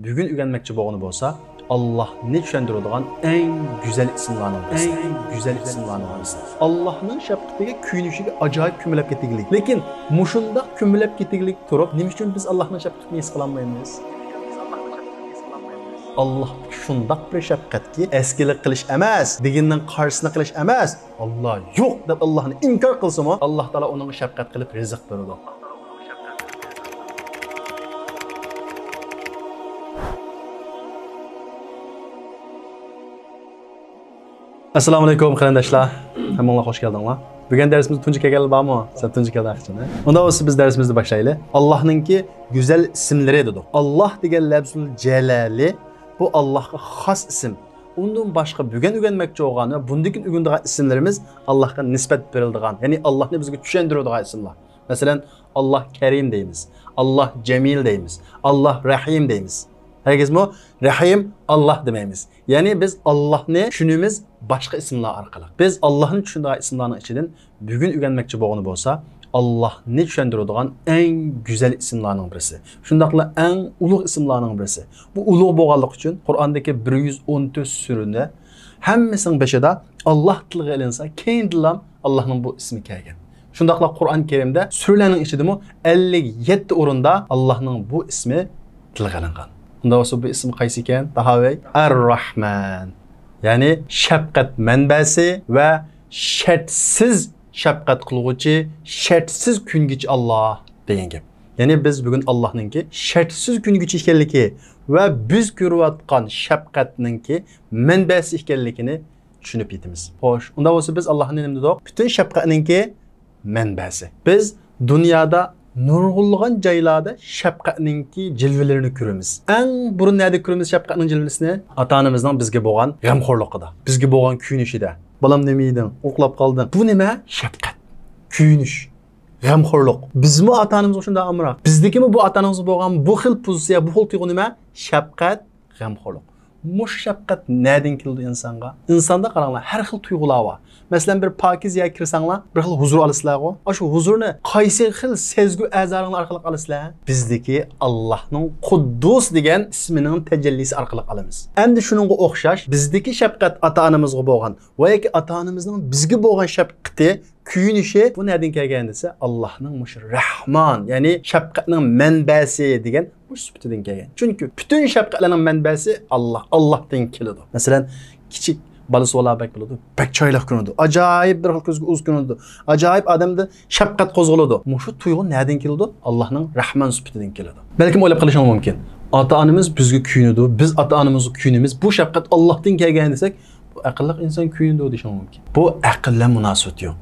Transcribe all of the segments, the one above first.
Bugün öğrenmekçi boğunu olsa Allah'ni tushundiradigan eng güzel isimlarning birisi. Allah'ning shafqatiga kuyunishiga ajoyib ko'milib ketganlik. Lekin mushundaq ko'milib ketganlik turib, nima uchun biz Allohning shafqatini his qila olmaymiz? Allah shundaq bir shafqatki, eskilik qilish emas, deganning qarshisini qilish emas. Allah yo'q deb Allohni inkor qilsa-mu, Alloh taolo uning shafqat qilib rizq beradi. Assalomu alaykum qarindoshlar. Hammaga xush keldinglar. Bugun darsimizga tunji kelgan bormi? Sen tunji keldingmi? Unda bo'lsa biz darsimizni boshlaylik. Allohningki go'zal ismlari dedik. Alloh degan lafzul jalali bu Allohga xos ism. Undan boshqa bugun o'rganmoqchi bo'lgan va bundan o'rganadigan ismlarimiz Allohga nisbat beriladigan, ya'ni Allohni bizga tushuntiradigan ismlar. Masalan, Alloh Karim deymiz, Alloh Jamil deymiz, Alloh Rahim deymiz. Herkesmi? Rahim Allah demeyimiz. Yani biz Allah'ni düşünümüz başka isimler arkalı. Biz Allah'ın düşündüğü isimlerin içinden bugün öğrenmekçi boğunu olsa Allah'ni düşündürüdüğün en güzel isimlerinin birisi. Şundakla en uluq isimlerinin birisi. Bu uluq boğalık için Kur'an'daki 114 süründe hemmisinin beşide Allah tılığı elinse kendilam Allah'ın bu ismi kelgen. Şundakla Kur'an-ı Kerim'de sürülerin içinde 57 orunda Allah'ın bu ismi tılığı elingan. Bunda olsa bu isim qaysi ekan? Tahavey Ar-Rahman. Yani şefkat menbesi ve şartsiz şefkat kılgıcı, şartsiz küngüç Allah deyen gap. Yani biz bugün Allah'nınki şartsiz küngüç ekanligi ve biz görüyotgan şefkatninki menbesi ekanligini tushunib yetimiz. Xo'sh, unda olsa biz Allah'ın nimada dedik? Bütün şefkatninki menbesi. Biz dünyada nurg'ulg'an joylarda shafqatninki jilvalarini ko'ramiz. Eng burun nerede ko'ramiz shafqatning jilvasini? Ota-onamizning bizga bo'lgan g'amxo'rligida, bizga bo'lgan kuyunishida. Bolam nima yeding? Uxlab qolding. Bu nima? Shafqat, kuyunish, g'amxo'rlik. Bizmi ota-onamizga shunday amroq? Bizdikimi bu ota-onamizga bo'lgan bu xil pozitsiya, bu xil tuyg'u nima? Shafqat, g'amxo'rlik. Mush shafqat nereden keldi insonga? Insonda qaranglar, har xil tuyg'ular bor. Mesela bir pakiz yer kirsanglar, bir xil huzur alasizlar-ku. Shu huzurni qaysi xil sezgu a'zolaringiz orqali alasizlar? Bizdeki Allohning Quddus degan ismining tajallisi orqali olamiz. Endi shuningga o'xshash bizdeki shafqat ota-onamizga bo'lgan va yoki ota-onamizning bizga bo'lgan shafqati, kuyunishi bu nereden kelgan desa, Allohning mush Rahman, ya'ni shafqatning manbasi degan bu sifatidan kelgan. Chunki bütün shafqatlarning manbasi Allah, Allohdan keladi. Masalan, kichik balası ola bek buludu. Pek çaylak günüdü. Acayip bir xil gözgü uz günüdü. Acayip adamda şefkat kozguladı. Muşu tuyğu nereden keldi? Allah'ın Rahman sübütüden keldi. Belki öyle kılışın mümkün. Ata-onamiz bizga kuyundu. Biz ata-onamizga kuyunimiz. Bu şefkat Allah'tan kelgan desek, bu aqlli inson kuyundu deyishim mumkin. Bu aqlli munosabat yo'q.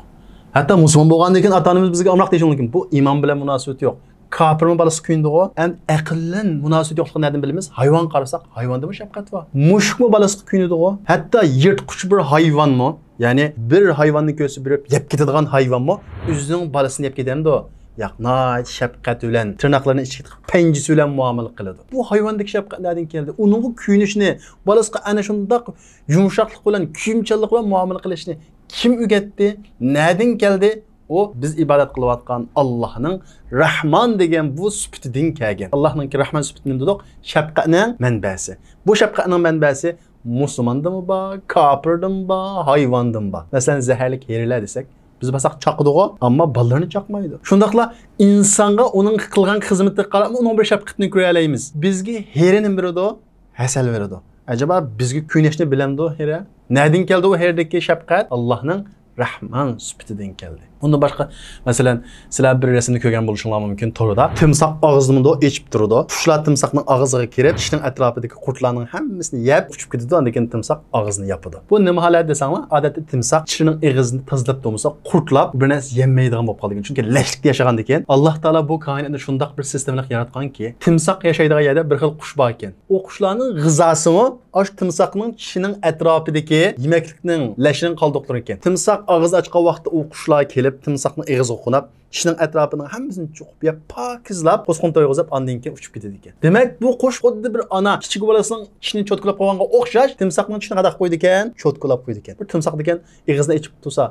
Hatta musulmon bo'lgandan keyin ata-onamiz bizga amroq deyishim mumkin. Bu iymon bilan munosabat yo'q. Kafirmi balası kuyunduğu, en aqllan munosabat yo'qligini nereden bilamiz? Hayvan qarasak, hayvanda mı şefkat var? Mushukmi balası kuyunduğu, hatta yirtqich bir hayvanmi? Yani bir hayvanni ko'rsa birib yeb ketadigan hayvanmi? O'zining balasini yeb ketadi o. Yaqnay şefkat bilan tırnaqlarini ichiga penjisi bilan muomala qiladi. Bu hayvondagi şefkat nereden keldi? Uning kuyunishni, balasiga ana shundaq yumshoqlik bilan, kuyimchanlik bilan muomala qilishni kim o'rgatdi? Nereden keldi? O biz ibadet kılıvatkan Allah'ın Rahman degen bu sübütüdün kelgen. Allah'ın ki Rahman sübütünün dedik, şefkatinin menbesi. Bu şefkatinin menbesi Müslümandı mı ba, kafirdi mi ba, hayvandı mı ba? Mesela zehirlik heriler desek, biz basak çakıdığı ama ballarını çakmaydı. Şundakla insanga onun kılgan hizmeti qarab, onun bir şefkatini göreleyimiz. Bizgi herinin biri de o, hasel verdi. Acaba bizgi kuyneşni bilemdi o here? Nereden geldi o herdeki şefkat? Allah'ın Rahman sübütüden geldi. Bundan başka mesela sizler bir resimde ko'rgan bo'lishinglar mumkin to'g'rida. Timsoq og'zini ichib turdi. Qushlar timsoqning og'ziga kirib, ishning atrofidagi qurtlarning hammasini yeb, uchib ketdi. Undan keyin timsoq og'zini yopadi. Bu nima holat desanglar, odatda timsoq tishining og'zini tozalab bo'lmasa, qurtlar bir narsa yemaydigan bo'lib qolgan. Chunki lashlikda yashagandan keyin Alloh taolo bu koinotni shundoq bir sistemni yaratganki, timsoq yashaydigan yerda bir xil qush bor ekan. O qushlarning g'izosimi osh timsoqning tishining atrofidagi yemeklikning lashini qoldiqtirar ekan. Timsoq og'iz ochgan vaqtda o qushlar kelib timsoqning og'ziga qo'nab, tishining atrofining hammasini cho'qib yeb, pokizlab, qo'sqon to'yg'izib, ondan keyin uchib ketadi ekan. Demak, bu qush xuddi bir ana kichik bolasining tishini cho'tkalab qo'yganga o'xshash, timsoqning tishini qadaq qo'ydi ekan, cho'tkalab qo'ydi ekan. Bir timsoq degan og'zini ichib tursa,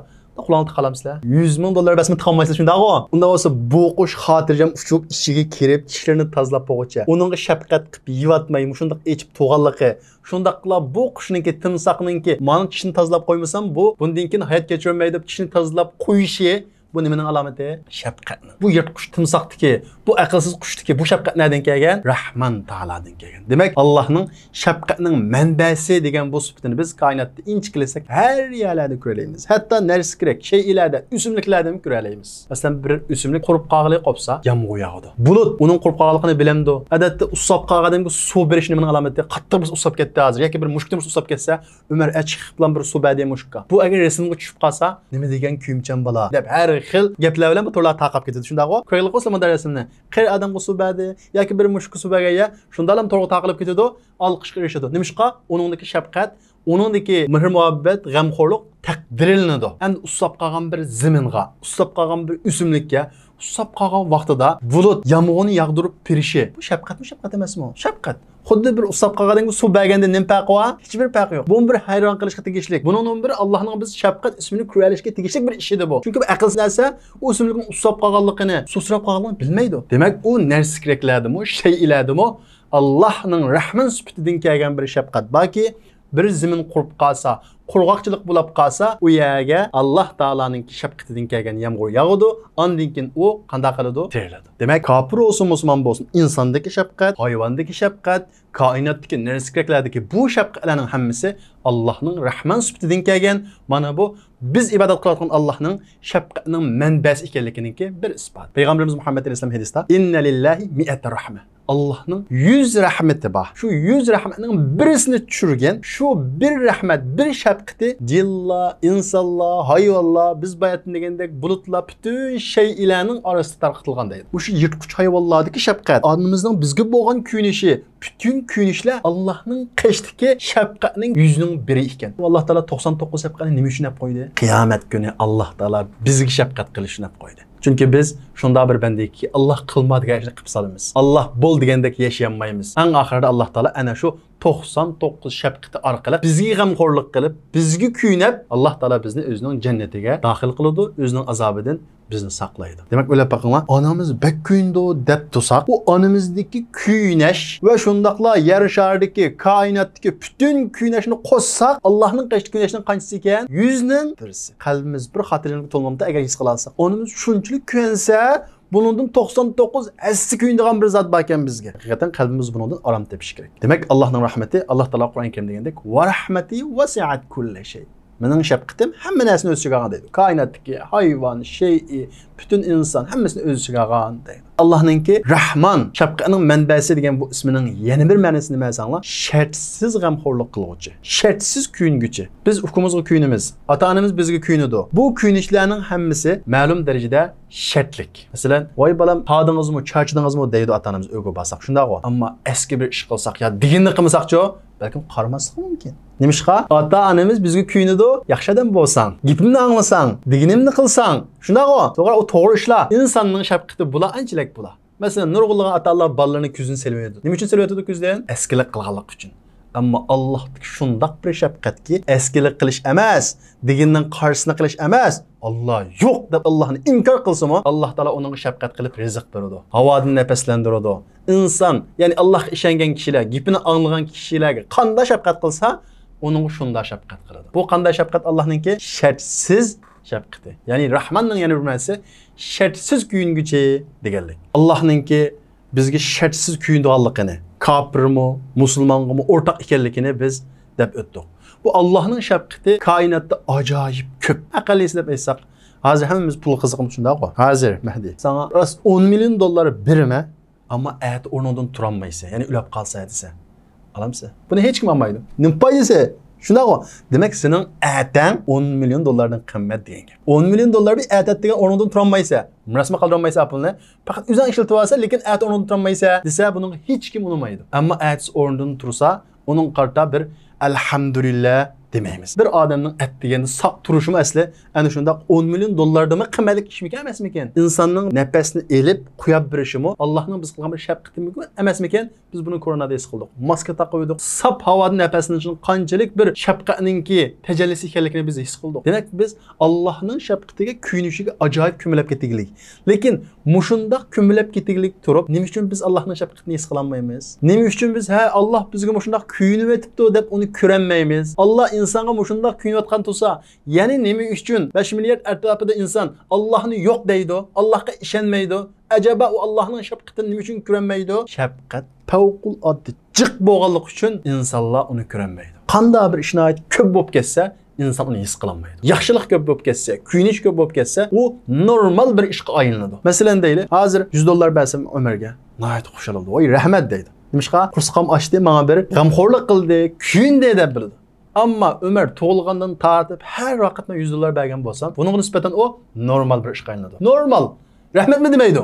Kulağını tıkalamsızlar. 100 bin dolar basma tıkanmaysınız şunda o. Onda olsa bu kuş hatırcam uçup içine kirip dişlerini tazalap boğuça. Onunla şefkat kıp yivatmayım. Şundaq içip tuğallıqı. Şundaqla bu kuşununki timsaqınınki manın dişini tazalap koymasam bu bundan hayat geçirmeydi dişini tazalap koyuşu. Bu nimenin alameti? Şefkat. Bu yırtquş timsaqtiki, bu aqlsiz qushtiki, bu şefkat nereden kelgan? Rahman Taaladan kelgan. Demek Allah'ның şefkatinin menbesi degan bu sifatini biz kainatda inchiklesak her yerlerde ko'ralaymiz. Hatta nersi kerak, şeylarda, o'simliklarda ham ko'ralaymiz. Masalan, bir o'simlik qurib qolg'ili qolsa, yomg'ir yog'di. Bulut uning qurib qolganligini bilamdi. Odatda usab qolgandagi suv berish nimaning alomati? Qattiq bir usab ketdi hozir yoki bir mushukdan usab ketsa, Umar achchiq bilan bir suv berdi mushukka. Bu agar rasmga tushib qolsa, nima degan kuyimchan bola deb har xil gaplar bilan bu to'rlar taqab ketadi. Shundaq o, ko'ngil qo'sma rasmni. Qir odamga suv berdi yoki bir mushukka suv berganda, shunda ham to'rga taqilib ketadi, olqishga erishadi. Nimishqa? Uningdagi shafqat, uningdagi mehr muhabbat, g'amxo'rlik taqdiriladi. Endi usab qolgan bir zaminga, usab qolgan bir o'simlikka, usab qolgan vaqtida bulut yomg'irni yog'dirib berishi. Bu shafqatmi, shafqat emasmi? Shafqat. Xuddi bir usab qolganda suv berganda nima farqi bor? Hech bir farqi yo'q. Bu bir hayron qilishga tegishli. Buning bir Allohning biz shafqat ismini ko'ralishga tegishli bir ish edi bu. Chunki bu aqlsiz narsa o'simlikning usab qolganligini, susrab qolganligini bilmaydi. Demak, u narsa kerakladimi, shay iladimi? Allohning rahman sifatidan kelgan bir shafqat balki bir zimin qurib qolsa, qurg'oqchilik bo'lib qolsa, u yerga Alloh taolaning shafqatidan kelgan yomg'ir yog'adi, ondan keyin u qanday qiladi? Teriladi. Demak, kofir bo'lsin, musulmon bo'lsin, insondagi shafqat, hayvondagi shafqat, koinotdagi narsalardagi bu shafqatlarning hammasi Allohning rahman sifatidan kelgan. Mana bu biz ibodat qilayotgan Allohning shafqatining manbasi ekanligininki bir isbot. Payg'ambarimiz Muhammad alayhisalom hadisda inna lillahi mi'ata rahma. Allah'ның 100 rahmeti var. Şu 100 rahmetinin birisini düşürgen, şu bir rahmet, bir şefkati cilla, insanla, hayvalla, biz bayatın degendek bulutla bütün şey ilanın arasında tarqıtılgan deydi. Bu şu yırtquç hayvallardaki şefkat, anımızdan bizge boğan küynüşü, bütün küynüşler Allah'ның keştiki şefkatinin yüzünün biri iken. Allah Teala 99 şefkatini nime üçün hep koydu? Kıyamet günü Allah Teala bizge şefkat kılışını hep koydu. Çünkü biz şunda bir bendeyik ki Allah kılmadığı işini qilib salamiz. Allah bol degandek yaşayamaymiz. En ahirda Allah Teala ana şu 99 şefkati orqali bizga g'amxo'rlik qilib, bizga kuynab, Allah Teala bizni o'zining jannatiga daxil qiladi, o'zining azobidan bizni saqlaydi. Demak, o'ylab boqinglar, onamiz bek kuyindi deb tursak, bu onamizdagi kuynash va shundaqla yer sharidagi, koinotdagi bütün kuynashni qo'shsak, Allohning qancha kuynashning qanchasi ekan? 100 ning birisi. Qalbimiz bir xotirlik to'lg'anda agar his qilsak, onamiz shunchalik kuynsa, bunun 99 asli kuyundiğen bir zat bakken bizge. Hakikaten kalbimiz bunun aram tepiş gerek. Demek Allah'ın rahmeti, Allah Teala Kur'an-ı Kerim'de degandek ve rahmeti vasi'at kulle şey. Mening şefkatim hamma narsani o'z ichiga olgan deydi. Koinotdagi hayvon, shay'i, bütün inson hammasini o'z ichiga olgan deydi. Allohningki Rahman, shafqatining manbasi degan bu ismining yana bir ma'nosi nima desanglar? Shartsiz g'amxo'rlik qiluvchi, shartsiz kuyunguchi. Biz hukumimizga kuyunimiz, ota-onamiz bizga kuyunadi. Bu kuyunishlarning hammasi ma'lum darajada shartlik. Masalan, voy balam, tadingizmi, charchadingizmi deydi ota-onamiz o'g'il bo'lsak, shundaq-ku. Ammo eski bir ish qilsak yo deginni qilmasakchi, balkim qaramaslik mumkin. Nimishqa? Ota-onamiz bizga kuyunadi, yaxshi odam bo'lsang, gapimni anglasang, deginimni qilsang, shundaq-ku. To'g'ri, u to'g'ri ishlar. Insonning shafqati bular anchalik bular. Masalan, nurg'ulg'an ota-onalar bolalarning ko'zini silmaydi. Nima uchun silmaydi ko'zdan? Eskilik qilganlik uchun. Ammo Allohdagi shundaq bir shafqatki, eskilik qilish emas, deginning qarshisini qilish emas. Allah yo'q deb Allohni inkor qilsa-mu, Alloh taolo uning shafqat qilib rizq beradi. Havodan nafaslantiradi. İnsan, ya'ni Allohga ishongan kishilar, gapini anglagan kishilarga qanday shafqat qilsa, uning shunday shafqat qiladi. Bu qanday shafqat? Allohningki shartsiz shafqati. Ya'ni Rahmanning yana bir ma'nosi shartsiz kuyunguchi deganlik. Allohningki bizga shartsiz kuyundiganligini, kofirmi, musulmonmi o'rtaq ekanligini biz deb o'tdik. Bu Allohning shafqati koinotda ajoyib ko'p. Aqlli deb aytsak, hozir hammamiz pul qiziqib shundaq-ku. Hozir Mahdi, sana ras 10 milyon dollar berme, ammo ayat o'rnidan turolmaysa, ya'ni ulab qolsa desa, alamsa. Buni hech kim olmaydi. Nim foydasi? Shundaq-ku. Demak, sening ayatdan 10 milyon dollardan qimmat degan gap. 10 milyon dollar bir ayat degan o'rnidan turolmaysa, rasma qoldirolmaysa pulni, faqat o'zing ishlatib olsa, lekin ayat o'rnidan turolmaysa desa, buning hech kim unutmaydi. Ammo ayat o'rnidan tursa, uning qarta bir alhamdulillah demaymiz. Bir odamning at deganda saq turishimi asli ana shunda 10 million dollardami qimmatli ish emasmikan? Insonning nafasini elib qo'yib berishimi Allohning biz qilgan bir shafqatimi emasmikan? Biz buni koronada his qildik. Maska taqib edik. Sap havoda nafasini uchun qanchalik bir shafqatninki tajallisi ekanligini biz his qildik. Demak biz Allohning shafqatiga kuyunishiga ajoyib ko'milib ketdik. Lekin mushundaq ko'milib ketdik turib, nima uchun biz Allohning shafqatini his qilolmaymiz? Nima uchun biz Allah bizga mushundaq kuyunib etibdi deb uni ko'rolmaymiz? Allah insonga mushundaq kuyunayotgan tursa, ya'ni nima uchun 5 milliard atrofida inson Allohni yo'q deydi, Allohga ishonmaydi? Acaba u Allohning shafqatini nima uchun ko'rolmaydi? Shafqat favquloddiy jiq bo'lganlik uchun insonlar uni ko'rolmaydi. Qanday bir ishni ko'p bo'lib ketsa, inson uni his qilolmaydi. Yaxshilik ko'p bo'lib ketsa, kuyinish ko'p bo'lib ketsa, u normal bir ishga aylanadi. Masalan deylik, hozir 100 dollar bersam Umarga, nəhayət xushal oldu. Voy, rahmat deydi. Nimishqa? Qursaqam ochdi, menga bir g'amxo'rlik qildi, kuyindi deb bildi. Ammo Umar tug'ilgandan tortib har vaqtda 100 dollar bergan bo'lsam, bunga nisbatan u normal bir ishga aylanadi. Normal. Rahmatmi demaydi.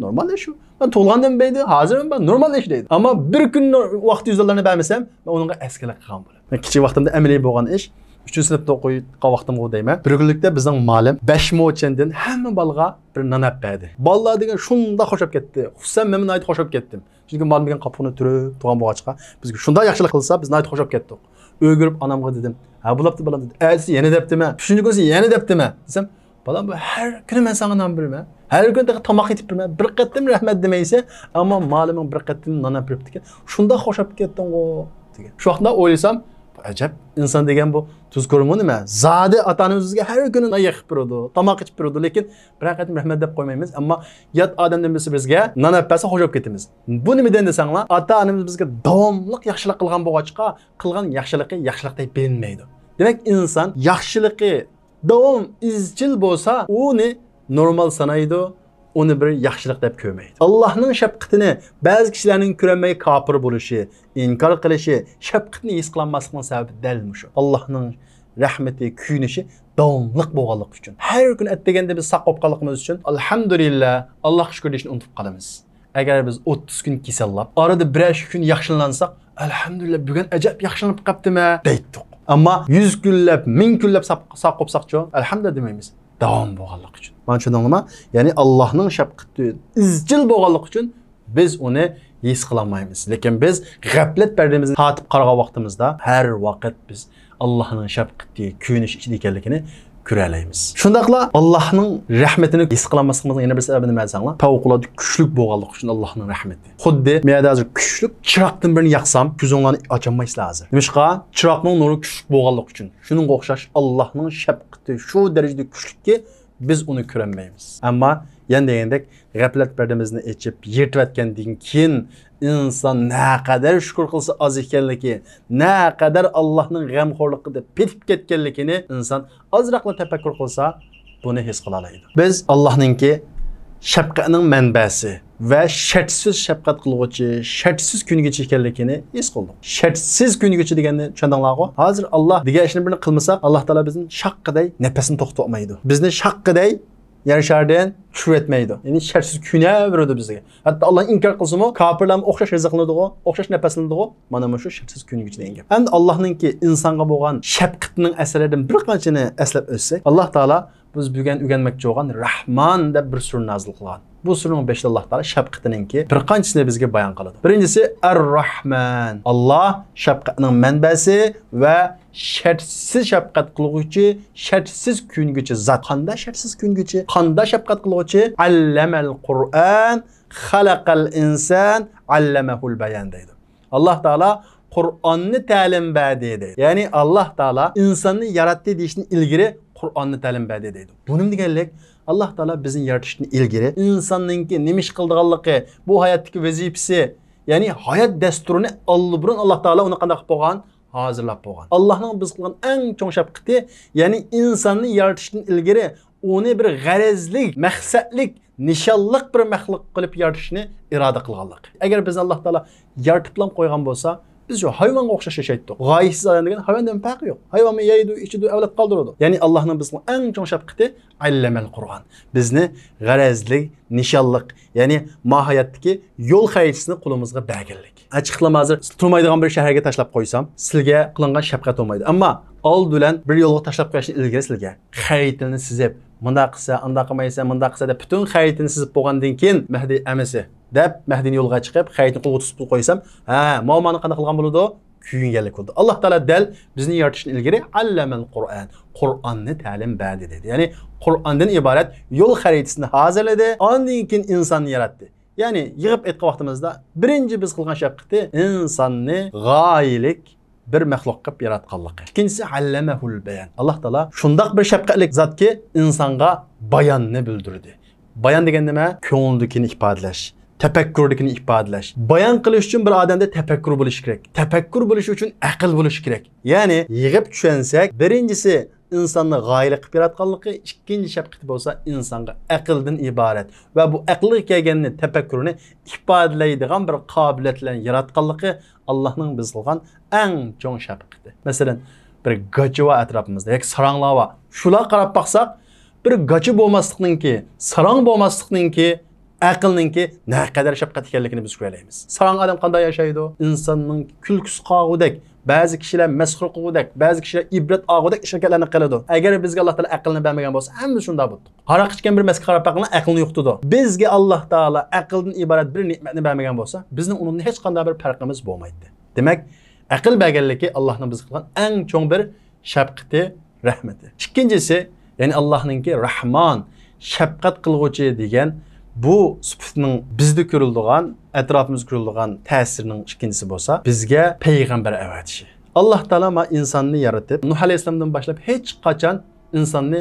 Normal ish shu. Ben tug'ilgandan beri hozir ben normal ish deydi. Ammo bir kun vaqt 100 dollarni bermasam, men unga askilik qilgan bo'laman. Men kichik vaqtimda amaliy bo'lgan ish 3-sinfda o'qigan vaqtimda deyman. Bir kunlikda bizning muallim 5 mo'chandan hamma bolaga bir nanab berdi. Bolalar degan shunda xo'shab ketdi. Xususan men nayt xo'shab ketdim. Chunki muallim degan qapini turib, tug'an bo'g'achqa bizga shunda yaxshilik qilsa, biz nayt xo'shab ketdik. O'girib onamga dedim. Ha bo'libdi bolam dedi. Aysi yana debdimi? Shunday bo'lsa yana debdimi? Desam, bolam bu har kuni men senga non beraman. Har kun tomoq yetib beraman. Bir qattim rahmat demaysa, ammo muallimim bir qattim non beribdi ekan. Shunda xo'shab ketdim-ku degan. Shu vaqtda o'ylasam, ajab inson degan bu tuz ko'rimi nima? Zodi ota-onamizga har kuni non yeyib beradi, tomoq ichib beradi, lekin bir qattim rahmat deb qo'ymaymiz, ammo yot odamdan bilsa bizga non bersa xo'shab ketamiz. Bu nimadan desanglar, ota-onamiz bizga davomli yaxshilik qilgan bo'g'achqa, qilgan yaxshiligi yaxshilikdek bilinmaydi. Demak, inson yaxshiligi davom izchil bo'lsa, uni normal sanaydi, uni bir yaxshilik deb ko'rmaydi. Allohning shafqatini ba'zi kishilarning ko'rmay kofir bo'lishi, inkor qilishi, shafqatni his qilmasligining sababi dal shu. Allohning rahmati, kuyinishi davomli bo'lganligi uchun. Har kun atdeganda biz saq bo'lib qolganimiz uchun alhamdulillah, Allohga shukr deshni unutib qolamiz. Agar biz 30 kun kasallab, orada bir kun yaxshilansak, alhamdulillah bugun ajab yaxshilanib qopdimi deydik. Ammo 100 kunlab, 1000 kunlab saq qopsaqcho, alhamdulillah demaymiz. Davom bo'lganlik uchun. Mana tushundingmi? Ya'ni Allohning shafqati izchil bo'lganlik uchun biz uni his qilolmaymiz. Lekin biz g'aflat pardamizni tatib qaragan vaqtimizda har vaqt biz Allohning shafqati, kuyinish ichida ekanligini ko'ralaymiz. Shundaqla Allohning rahmatini his qilmasligimizning yana bir sababi nima desanglar? Favqulodda kuchli bo'lganlik uchun Allohning rahmati. Xuddi men hozir kuchli chiroqdan birini yoqsam, ko'zinglarni ocholmaysizlar hozir. Nimishqa? Chiroqning nuri kuchli bo'lganlik uchun. Shuningga o'xshash Allohning shafqati shu darajada kuchliki biz uni ko'rolmaymiz. Ammo yana degandek g'aflat pardamizni echib yirtayotgandan keyin inson naqadar shukr qilsa oz ekanligi, naqadar Allohning g'amxo'rligida petib ketganligini inson ozroqla tafakkur qilsa, buni his qila oladi. Biz Allohningki shafqatining manbasi va shartsiz shafqat qiluvchi, shartsiz kungacha ekanligini his qildik. Shartsiz kungacha deganni tushundinglarmi? Hozir Alloh degan ishni birini qilmasak, Alloh taolo bizni shaqqiday nafasini to'xtatmaydi. Bizni shaqqiday yarashardan tushib etmaydi. Ya'ni shartsiz kuna beradi bizga. Hatto Alloh inkor qilsa-mu, kofirlar o'xshash rizqlanadi-ku, o'xshash nafaslanadi-ku, mana shu shartsiz kungacha degan. Endi Allohningki insonga bo'lgan shafqatining asarlaridan bir qanchani eslab o'tsak, Alloh taolo biz bugun o'rganmoqchi bo'lgan Rahman deb bir sur nozil qilgan. Bu surning 5 Alloh taolo shafqatiningki bir qanchisini bizga bayon qiladi. Birinchisi Ar-Rahman. Alloh shafqatining manbasi va shartsiz shafqat qiluvchi, shartsiz kunguchi zot. Qanday shartsiz kunguchi, qanday shafqat qiluvchi? Allamal Qur'an, xalaqal inson, allamahul bayan deydi. Alloh taolo Qur'onni ta'lim berdi deydi. Ya'ni Alloh taolo insonni yaratdi deyishni ilgari Qur'onni ta'lim berdi deydi. Bu nima deganlik? Alloh taolo bizni yaratishni ilgari insonningki nima ish qilganligi, bu hayotdagi vazifasi, ya'ni hayot dasturini burun Alloh taolo uni qanday qilib qo'ygan? Hozirlab qo'ygan. Allohning biz qilgan eng chong shafqati, ya'ni insonni yaratishdan ilgari uni bir g'arazlik, maqsadlik, nishonliq bir maxluq qilib yaratishni iroda qilganlik. Agar biz Alloh taolo yaratib qo'ygan bo'lsa, Biz şu hayvanga o'xshash yashaydik. G'oyasiz odam degan hayvondan farqi yo'q. Hayvon yeydi, ichidi, avlod qoldiradi. Ya'ni Allohning bizga eng chong shafqati allamal Qur'on. Bizni g'arazlik, nishonliq, ya'ni mohiyatdagi yo'l xaritasini qo'limizga berganlik. Açıqlama hozir turmaydigan bir shaharga tashlab qo'ysam, sizga qilingan shafqat olmaydi. Ammo old bilan bir yo'lga tashlab qo'yishni ilgari sizga xaritani sizib, bunda qilsa, unda qilmaysa, bunda qilsa deb butun xaritani sizib bo'lgandan keyin Mahdi amasi deb Mahdini yo'lga chiqib, xaritani qo'lga tutib qo'ysam, ha, muammoni qanday qilgan bo'ladi? Kuyinganlik bo'ldi. Alloh taolo dal bizni yaratishdan ilgari allamal Qur'on, Qur'onni ta'lim berdi dedi. Ya'ni Qur'ondan iborat yo'l xaritasini hozirladi, ondan keyin insonni yaratdi. Yani yığıp etki vaktimizde birinci biz kılgan şefkati insanı gayilik bir mehluk kıp yaratkanlık. İkincisi allemehul beyan. Allah Teala şundak bir şefkatlik zat ki insanga bayanını bildirdi. Bayan degen neme? Köngüldükini ifadeleş. Tefekkürdükini ifadeleş. Bayan kılış için bir adamda tefekkür buluş gerek. Tefekkür buluş için akıl buluş gerek. Yani yığıp düşensek birincisi insanı gayilik qilib yaratganligi, ikkinchi shafqati bo'lsa insonga aqldan iborat va bu aqlga kelganini tafakkurni ifodalaydigan bir qobiliyatlarni yaratganligi Allohning biz qilgan eng chong shafqati. Masalan, bir gachi va atrofimizda yoki saranglar va shular qarab baqsaq, bir gachi bo'lmaslikninki, sarang bo'lmaslikninki, aqlninki naqadar shafqat ekanligini biz ko'raymiz. Sarang odam qanday yashaydi? Insonning kulkusi qog'udek, bazı kişiler mesxur qilgudek, bazı kişiler ibret ağudek hareketlarni qiladi. Agar bizga Alloh taolo aqlni bermagan bo'lsa, hamma shunda bo'ldi. Haraq ichgan bir masga qarab baqilgan aqlni yo'qtidi. Bizga Alloh taolo aqldan iborat bir ne'matni bermagan bo'lsa, bizning undan hech qanday bir farqimiz bo'lmaydi. Demak, aql berganligi Allohning biz qilgan eng cho'ng bir shafqati, rahmati. Ikkinchisi, ya'ni Allohningki Rahmon, shafqat qilguvchi degan bu sifatning bizda ko'riladigan, atrofimizda ko'riladigan ta'sirining ikkinchisi bo'lsa, bizga payg'ambar avatishi. Alloh taolo ma insonni yaratib, Nuh alayhisolamdan boshlab hech qachon insonni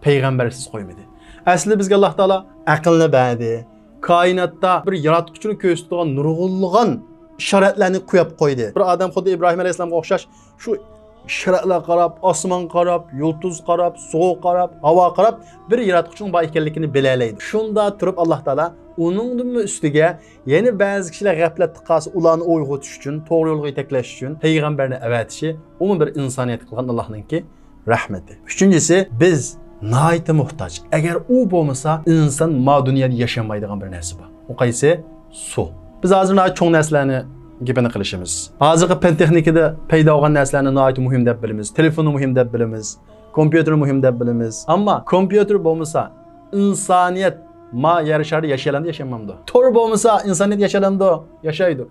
payg'ambarsiz qo'ymadi. Aslida bizga Alloh taolo aqlni berdi. Koinotda bir yaratuvchini ko'rsatadigan nurg'unlagan ishoratlarni qo'yib qo'ydi. Bir odam xuddi Ibrohim alayhisolamga o'xshash shu ishoratlar qarab, osmon qarab, yulduz qarab, suv qarab, havo qarab bir yaratuvchining bor ekanligini bilalaydi. Shunda turib Alloh taolo uningdan ustiga yana ba'zi kishilar g'aflatda qolsa, ularni uyg'otish uchun, to'g'ri yo'lga yetaklash uchun payg'ambarni avatishi, umuman bir insoniyat qilgan Allohningki rahmati. Uchinchisi, biz nihoyat muhtoj. Agar u bo'lmasa, inson ma dunyoda yashamaydigan bir narsa bor. U qaysi? Suv. Biz hozir nihoyat cho'ng narsalarni gapini qilishimiz. Hozirgi fen texnikada paydo bo'lgan narsalarni nihoyat muhim deb bilamiz. Telefonni muhim deb bilamiz. Kompyuter muhim deb bilamiz. Ammo kompyuter bo'lmasa, insoniyat ma yarasharda yashayoladi, yashamamdi. To'g'ri bo'lmasa, insoniyat yashayoladi, yashaydi.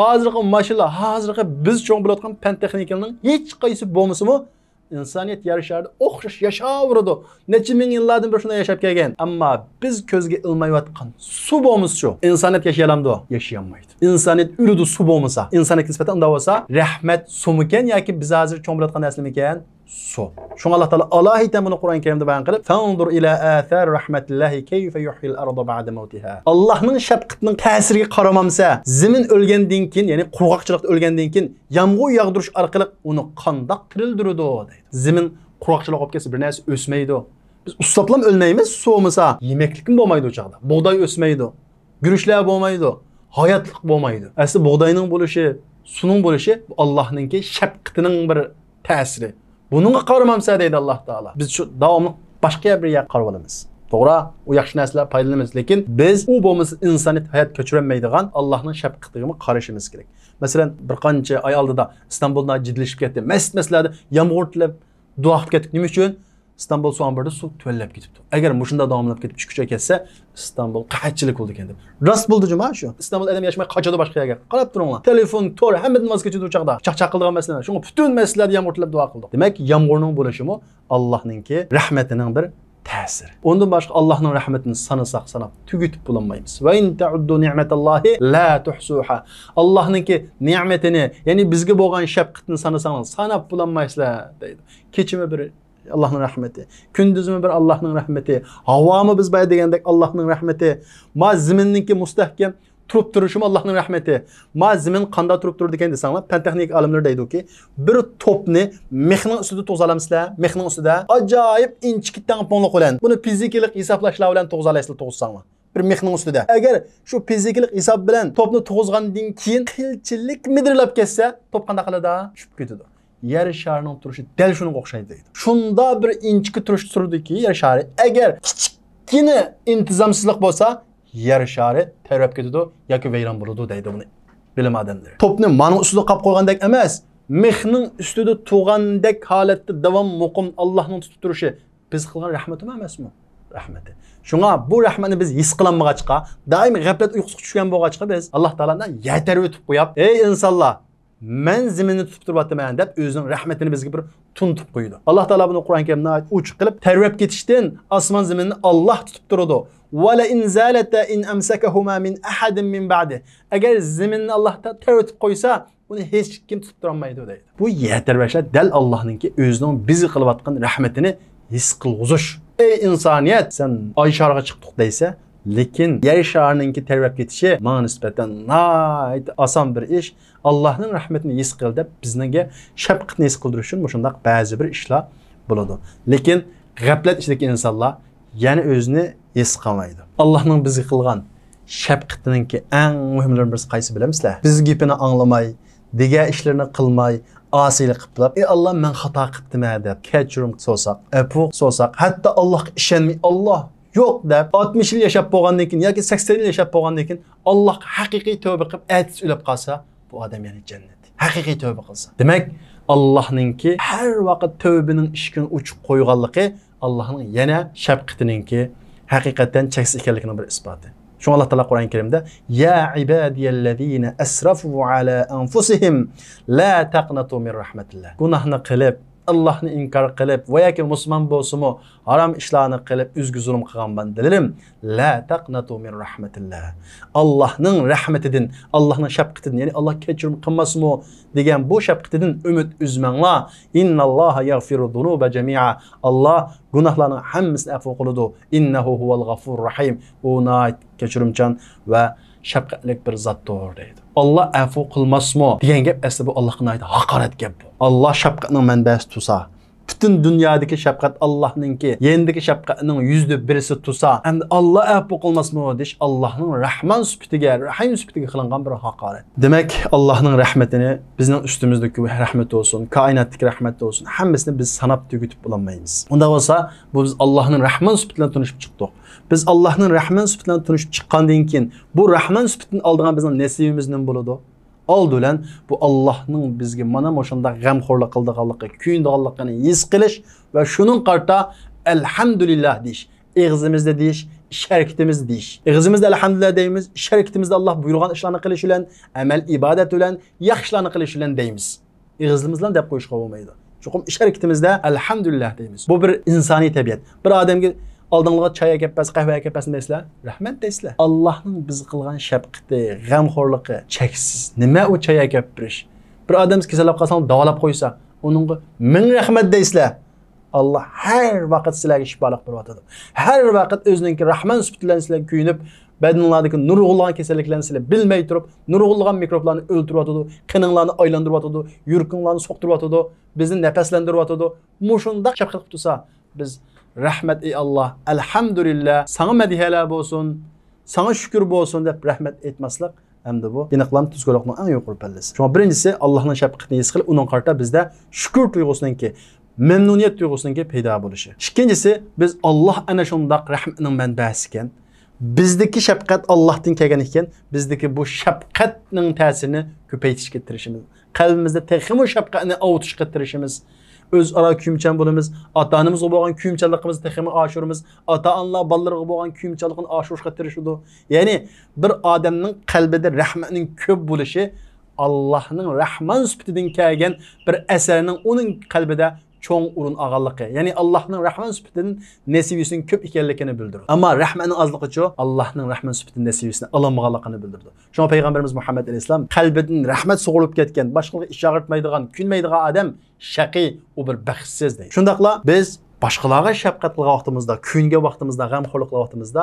Hozirgi mashina, hozirgi biz cho'ng bilayotgan fen texnikaning hech qaysi bo'lmasa-mu insoniyat yarasharda o'xshash yashayveradi. Necha ming yillardan beri shunday yashab kelgan. Ammo biz ko'zga ilmayotgan suv bo'lmasa-chu, insoniyat yashayoladi, yashayolmaydi. İnsaniyat ürüdü su bo'lmasa, insoniyatga nisbatan unda bo'lsa, rahmat sumuken yoki biz hozir cho'ng bilayotgan narsamikan? Su. Shunga Alloh taolo alohida buni Qur'on Karimda bayon qilib, "Fanzur ila athar rahmatillahi kayfa yuhyil arda ba'da mawtiha." Allohning shafqatining ta'siriga qaramamsa, zamin o'lgandan keyin, ya'ni qurg'oqchilikda o'lgandan keyin yomg'ir yog'dirish orqali uni qandoq tirildiradi deydi. Zamin qurg'oqchilik olib kelsa bir narsa o'smaydi. Biz ustablam o'lmaymiz, suv bo'lmasa, yemeklik bo'lmaydi o chaqda. Bug'doy o'smaydi. Guruchlar bo'lmaydi. Hayatlık bo'lmaydi. Aslida bug'doyning bo'lishi, suvning bo'lishi Allohningki shafqatining bir ta'siri. Buningga qaramamsa deydi Alloh taolo. Biz shu davomli boshqa bir yoqqa qarab olamiz. To'g'ri, u yaxshi narsalar foydalanamiz, lekin biz u bo'lmasa insoniyat hayot kechirolmaydigan Allohning shafqatiga qarashimiz kerak. Masalan, bir qancha oy oldida Istanbulda jidlashib ketdi. Masjidlarda yomg'ir tilab duo qilib ketdik. Nima uchun? İstanbul su ambarda suv tuvallab ketibdi. Agar mushunda davomlab ketib chiqishga ketsa, Istanbul qahatchilik bo'ldi ekan deb. Rost bo'ldi juma shu. Istanbul adam yashmay qochadi boshqa yerga. Qarab turinglar. Telefon, tor, hammadan voz kechdi o'chaqda. Chaqchaq qilgan masalalar. Shunga butun masalalarda yomg'ir tilab duo qildik. Demak, yomg'irning bo'lishimi Allohningki rahmatining bir ta'siri. Ondan boshqa Allohning rahmatini sanasak sanab tugitib bo'lmaymiz. Va in ta'uddu ni'matallohi la tuhsuha. Allohningki ne'matini, ya'ni bizga bo'lgan shafqatini sanasangiz sanab bo'lmaysiz deydi. Kechimi bir Allah'ın rahmeti. Kündüzümü bir Allah'ın rahmeti. Havamı biz bay degandek Allah'ın rahmeti. Ma ziminninki mustahkem turup duruşum Allah'ın rahmeti. Ma zimin qanda turup durur degen desanlar, fen texnik alimler deydi ki, bir topni mexning ustida to'g'zalamsizlar, mexning ustida ajoyib inchikdan ponliq bilan. Buni fizikalik hisoblashlar bilan to'g'zalaysizlar, to'g'zsanglar. bir mexning ustida. Agar shu fizikalik hisob bilan topni tug'izgandan keyin qilchilik midirlab ketsa, top qanday qiladi? Tushib ketadi. Yer sharining turishi dal shunga o'xshaydi deydi. Shunda bir inchki turish turdiki, yer shari agar kichkina intizomsizlik bo'lsa, yer shari tarab ketadi yoki vayron bo'ladi deydi buni bilim odamlari. Topni mana ustida qolib qo'ygandek emas, mexning ustida tug'andek holatda davom muqim Allohning tutib turishi biz qilgan rahmatimi emasmi? Rahmati. Shunga bu rahmatni biz his qilolmag'achqa, doim g'aflat uyqusiga tushgan bo'lg'achqa biz Alloh taoladan yetar o'tib qo'yib, ey insonlar, men ziminni tutib turibman deb o'zining rahmatini bizga bir tuntib qo'ydi. Alloh taolo buni Qur'on Karimda uch qilib tarvib ketishdan osmon ziminni Alloh tutib turadi. Va la in zalata in amsakahuma min ahadin min ba'di. Agar ziminni Alloh tarvib qo'ysa, uni hech kim tutib turolmaydi deydi. Bu yetar başlar dal Allohningki o'zining bizga qilayotgan rahmatini his qilg'izish. Ey insoniyat, sen oy shariga chiqdik deysa, lekin yer sharininki tarvib ketishi menga nisbatan oson bir ish. Allohning rahmatini his qil deb bizga shafqatni his qildirish uchun shunday ba'zi bir ishlar bo'ladi. Lekin g'aflat ichidagi insonlar yana o'zini his qilmaydi. Allohning bizga qilgan shafqatiningki eng muhimlari biz qaysi bilamizlar? Biz gapini anglamay, degan ishlarni qilmay, asiylik qilib, ey Alloh men xato qildim deb kechirim so'rsak, afu so'rsak, hatto Allohga ishonmay, Alloh yo'q deb 60 yil yashab bo'lgandan keyin yoki 80 yil yashab bo'lgandan keyin Allohga haqiqiy tavba qilib aytib o'lib qolsa, bu odam yana jannat. Haqiqiy tavba qilsa. Demak, Allohningki har vaqt tavbining ishkini uchiq qo'yganligi Allohning yana shafqatiningki haqiqatan cheksiz ekanligining bir isboti. Şu Allah Teala Kur'an-ı Kerim'de ya ibadiyellezine esrafu ala anfusihim la taqnatu min rahmetillah. Günahını qilib, Allah'ını inkar qilib, veya ki Müslüman bolsumu haram işlarını qilib, üzgü zulüm qilgan bandalarim la taqnatu min rahmetillah. Allah'ның rahmetidan, Allah'ның şefqatidan, yani Allah kechirim qilmasmi degan bu şefqatidan ümit üzmanglar. İnnallaha yaghfiru zunuba jami'a. Allah günahlarning hammasini afv qiladi. Innahu huval g'afurur rahim. U nayt kechirimchan va shafqatlik bir zotdir deydi. Allah afv qilmasmi degan gap aslida bu Allohga nayt haqorat gap bu. Allah shafqatning manbasi tusa, bütün dünyadaki şefkat Allah'nınki, yendeki şefkatinin %1'si tusa, hem Allah afv qilmasmi deyish Allah'ның rahman sübtiga, rahim sübtiga qilingan bir haqorat. Demek Allah'ның rahmetini bizning üstümüzdeki rahmet olsun, kainatdagi rahmet olsun, hammasini biz sanab tugutib bo'lmaymiz. Unda bo'lsa, bu biz Allah'ның rahman sübtidan tunishib chiqdik. Biz Allah'ның rahman sübtidan tunishib chiqqandan keyin bu rahman sübtidan oldigan bizning nasibimiz nima bo'ladi? Oldulan bu Allah'ның bizge mana moşanda g'amxo'rlik qildiganligi, kuyindiganligini his qilish va shuning qarta elhamdülillah deyish, ig'zimizda deyish, sharkitimizda deyish. Ig'zimizda elhamdülillah deymiz, sharkitimizda Allah buyurgan ishlarni qilish bilan, amal ibodat bilan, yaxshi ishlarni qilish bilan deymiz. Ig'zimiz bilan deb qo'yishga bo'lmaydi. Chuqur sharkitimizda elhamdülillah deymiz. Bu bir insoniy tabiat. Bir odamga aldığınlığa çaya keppas, kahveye keppas deysizler, rahmet deysizler. Allah'ın biz qilgan şefqati, g'amxo'rligi cheksiz. Nima u çaya kepirish? Bir odam kasalab qolsa, davolab qo'ysa, uningga ming rahmat deysizler. Allah her vaqt sizlarga shifolik beradi. Her vaqt o'zining rahman sifatidan sizlarga kuyinib, badaninglardagi nurg'ulg'an kasalliklarni sizlar bilmay turib, nurg'ulg'an mikroblarni o'ldirib, qininglarni aylantirib, yurqinglarni so'qtirib, bizni nafaslantirib, mushunda shafqat qilib tursa, biz rahmet ey Allah, elhamdülillah, sana mediheler olsun, sana şükür olsun deb rahmet etmaslik hem de bu iniqlam tuzguluqning eng yuqori pallasi. Şuna birincisi Allah'ның şefqatini his qilib, uning qarta bizda şükür tuyg'usiningki, memnuniyat tuyg'usiningki paydo bo'lishi. Ikkinchisi, biz Allah ana shundaq rahmatning manbasi ekan. Bizdeki şefqat Allohdan kelgan ekan, bizdeki bu şefqatning ta'sirini ko'paytirishga tirishimiz. Qalbimizda texmo şefqatni avutishga tirishimiz. Özara kuyumchan bo'lamiz, ota-onamizga bo'lgan kuyumchanligimizni texmi oshiramiz, ota-onalar bolalarga bo'lgan kuyumchanligini oshirishga tirishadi. Ya'ni bir odamning qalbida rahmatning ko'p bo'lishi Allohning rahman sifatidan kelgan bir asarning uning qalbida cho'ng o'rin olganligi. Ya'ni Allohning rahman sifatidan nasibisining ko'p ekanligini bildiradi. Ammo rahmatning ozligicha Allohning rahman sifatidan nasibisini olmaganligini bildiradi. Shunga payg'ambarimiz Muhammad alayhisalom qalbidan rahmat sug'urib ketgan, boshqalarga ish chaqirtmaydigan, kunmaydigan odam shaqiy, u bir baxtsiz deydi. Shundaqla biz boshqalarga shafqat qilgan vaqtimizda, kunga vaqtimizda, g'amxo'rlik qilgan vaqtimizda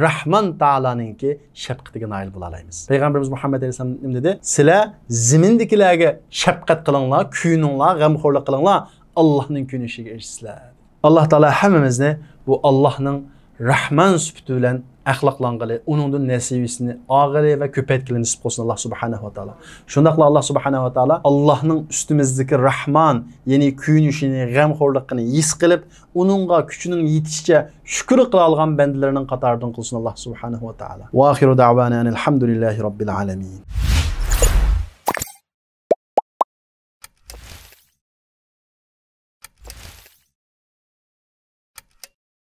Rahman Taolaninki shafqatiga nail bo'la olamiz. Payg'ambarimiz Muhammad alayhisalom nima dedi? Sizlar zimindikilarga shafqat qilinglar, kuyininglar, g'amxo'rlik qilinglar, Allah'ның künüşüge erişsizler. Allah Teala hemimizni bu Allah'ның Rahman sübütü bilen əxlaqlanğılı, onundan nəsibisini ağılı və köpətkili nisb olsun Allah subhanahu wa ta'ala. Şundaqla Allah subhanahu wa ta'ala Allah'ın üstümüzdeki Rahman, yani kuyunuşini, qəmxorluqını his qılıb, onunğa küçünün yetişçe şükür qıla alğan bəndilərinin qatarından qılsın Allah subhanahu wa ta'ala. Wa axiru da'vana elhamdülillahi rabbil alamin.